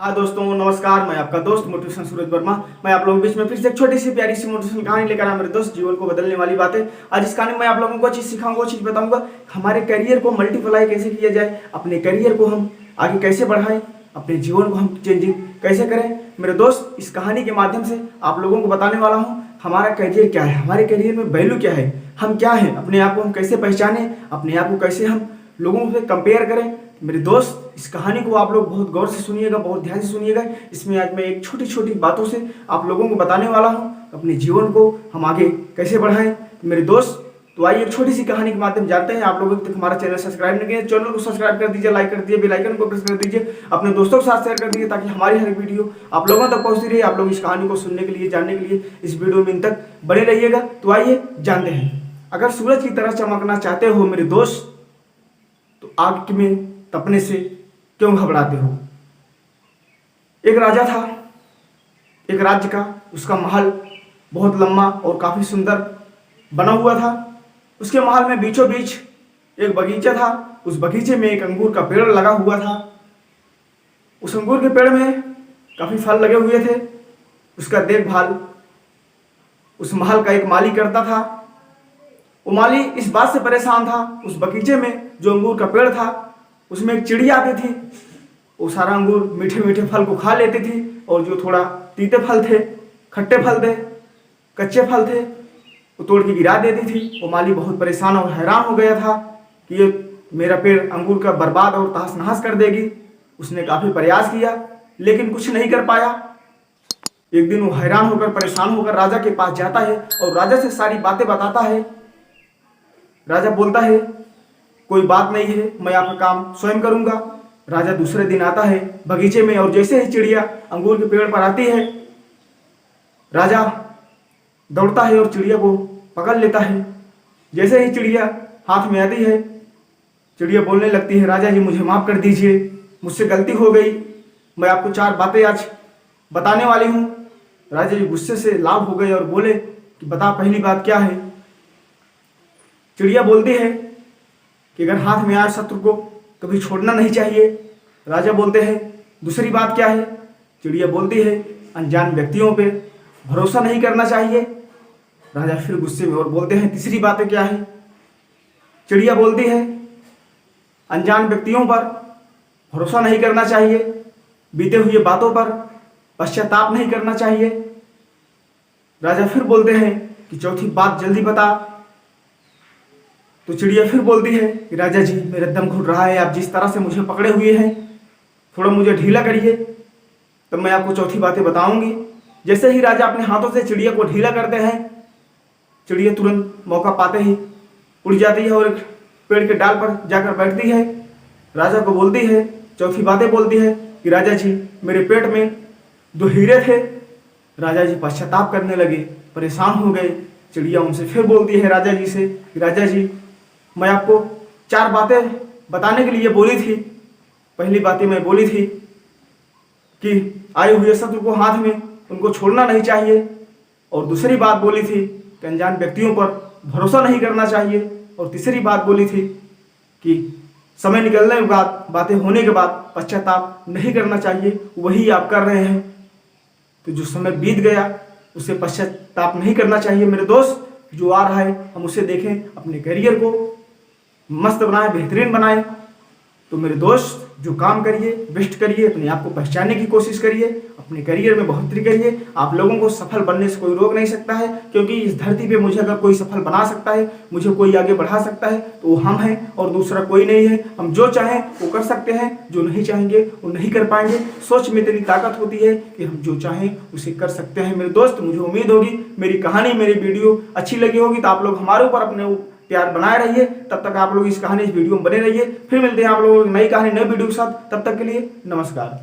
हाँ दोस्तों, नमस्कार। मैं आपका दोस्त मोटिवेशन सूरज वर्मा। मैं आप लोगों के बीच में फिर से एक छोटी सी प्यारी सी मोटिवेशन कहानी लेकर आया। मेरे दोस्त, जीवन को बदलने वाली बातें। आज इस कहानी में आप लोगों को चीज़ सिखाऊंगा, चीज़ बताऊंगा। हमारे करियर को मल्टीप्लाई कैसे किया जाए, अपने करियर को हम आगे कैसे बढ़ाएं, अपने जीवन को हम चेंजिंग कैसे करें। मेरे दोस्त, इस कहानी के माध्यम से आप लोगों को बताने वाला हूँ हमारा करियर क्या है, हमारे करियर में वैल्यू क्या है, हम क्या हैं, अपने आप को हम कैसे पहचानें, अपने आप को कैसे हम लोगों से कंपेयर करें। मेरे दोस्त, इस कहानी को आप लोग बहुत गौर से सुनिएगा, बहुत ध्यान से सुनिएगा। इसमें आज मैं एक छोटी छोटी बातों से आप लोगों को बताने वाला हूँ अपने जीवन को हम आगे कैसे बढ़ाएं। मेरे दोस्त, तो आइए एक छोटी सी कहानी के माध्यम जानते हैं। आप लोगों तक हमारा चैनल सब्सक्राइब नहीं किया, चैनल को सब्सक्राइब कर दीजिए, लाइक कर दीजिए, बेल आइकन को प्रेस कर दीजिए, अपने दोस्तों के साथ शेयर कर दीजिए ताकि हमारी हर वीडियो आप लोगों तक पहुंचती रहे। आप लोग इस कहानी को सुनने के लिए, जानने के लिए इस वीडियो में इन तक बने रहिएगा। तो आइए जानते हैं। अगर सूरज की तरह चमकना चाहते हो मेरे दोस्त, तो आग में तपने से क्यों घबराते हो। एक राजा था, एक राज्य का, उसका महल बहुत लंबा और काफी सुंदर बना हुआ था। उसके महल में बीचों बीच एक बगीचा था। उस बगीचे में एक अंगूर का पेड़ लगा हुआ था। उस अंगूर के पेड़ में काफी फल लगे हुए थे। उसका देखभाल उस महल का एक माली करता था। वो माली इस बात से परेशान था, उस बगीचे में जो अंगूर का पेड़ था उसमें एक चिड़िया आती थी। वो सारा अंगूर, मीठे मीठे फल को खा लेती थी, और जो थोड़ा तीते फल थे, खट्टे फल थे, कच्चे फल थे, वो तोड़ के गिरा देती थी। वो माली बहुत परेशान और हैरान हो गया था कि ये मेरा पेड़ अंगूर का बर्बाद और तहस नहस कर देगी। उसने काफी प्रयास किया लेकिन कुछ नहीं कर पाया। एक दिन वो हैरान होकर, परेशान होकर राजा के पास जाता है और राजा से सारी बातें बताता है। राजा बोलता है, कोई बात नहीं है, मैं आपका काम स्वयं करूंगा। राजा दूसरे दिन आता है बगीचे में, और जैसे ही चिड़िया अंगूर के पेड़ पर आती है, राजा दौड़ता है और चिड़िया को पकड़ लेता है। जैसे ही चिड़िया हाथ में आती है, चिड़िया बोलने लगती है, राजा जी मुझे माफ कर दीजिए, मुझसे गलती हो गई, मैं आपको 4 बातें आज बताने वाली हूँ। राजा जी गुस्से से लाल हो गए और बोले कि बता, पहली बात क्या है। चिड़िया बोलती है कि अगर हाथ में आए शत्रु को कभी छोड़ना नहीं चाहिए। राजा बोलते हैं, दूसरी बात क्या है। चिड़िया बोलती है, अनजान व्यक्तियों पे भरोसा नहीं करना चाहिए। राजा फिर गुस्से में और बोलते हैं, तीसरी बात क्या है। चिड़िया बोलती है, अनजान व्यक्तियों पर भरोसा नहीं करना चाहिए, बीते हुए बातों पर पश्चाताप नहीं करना चाहिए। राजा फिर बोलते हैं कि चौथी बात जल्दी बता। तो चिड़िया फिर बोलती है कि राजा जी मेरा दम घुट रहा है, आप जिस तरह से मुझे पकड़े हुए हैं थोड़ा मुझे ढीला करिए, तब मैं आपको चौथी बातें बताऊंगी। जैसे ही राजा अपने हाथों से चिड़िया को ढीला करते हैं, चिड़िया तुरंत मौका पाते ही उड़ जाती है और एक पेड़ के डाल पर जाकर बैठती है। राजा को बोलती है, चौथी बातें बोलती है कि राजा जी मेरे पेट में 2 हीरे थे। राजा जी पश्चाताप करने लगे, परेशान हो गए। चिड़िया उनसे फिर बोलती है राजा जी से कि राजा जी मैं आपको 4 बातें बताने के लिए बोली थी। पहली बातें मैं बोली थी कि आए हुए शत्रु को हाथ में उनको छोड़ना नहीं चाहिए, और दूसरी बात बोली थी कि अनजान व्यक्तियों पर भरोसा नहीं करना चाहिए, और तीसरी बात बोली थी कि समय निकलने के बाद, बातें होने के बाद पश्चाताप नहीं करना चाहिए। वही आप कर रहे हैं। तो जो समय बीत गया उसे पश्चाताप नहीं करना चाहिए। मेरे दोस्त, जो आ रहा है हम उसे देखें, अपने करियर को मस्त बनाएं, बेहतरीन बनाएं। तो मेरे दोस्त, जो काम करिए बेस्ट करिए, अपने आप को पहचानने की कोशिश करिए, अपने करियर में बढ़ोतरी करिए। आप लोगों को सफल बनने से कोई रोक नहीं सकता है, क्योंकि इस धरती पे मुझे अगर कोई सफल बना सकता है, मुझे कोई आगे बढ़ा सकता है, तो वो हम हैं और दूसरा कोई नहीं है। हम जो चाहें वो कर सकते हैं, जो नहीं चाहेंगे वो नहीं कर पाएंगे। सोच में इतनी ताकत होती है कि हम जो चाहें उसे कर सकते हैं। मेरे दोस्त, मुझे उम्मीद होगी मेरी कहानी, मेरी वीडियो अच्छी लगी होगी, तो आप लोग हमारे ऊपर अपने प्यार बनाए रहिए। तब तक आप लोग इस कहानी, इस वीडियो में बने रहिए। फिर मिलते हैं आप लोगों को नई कहानी, नई वीडियो के साथ। तब तक के लिए नमस्कार।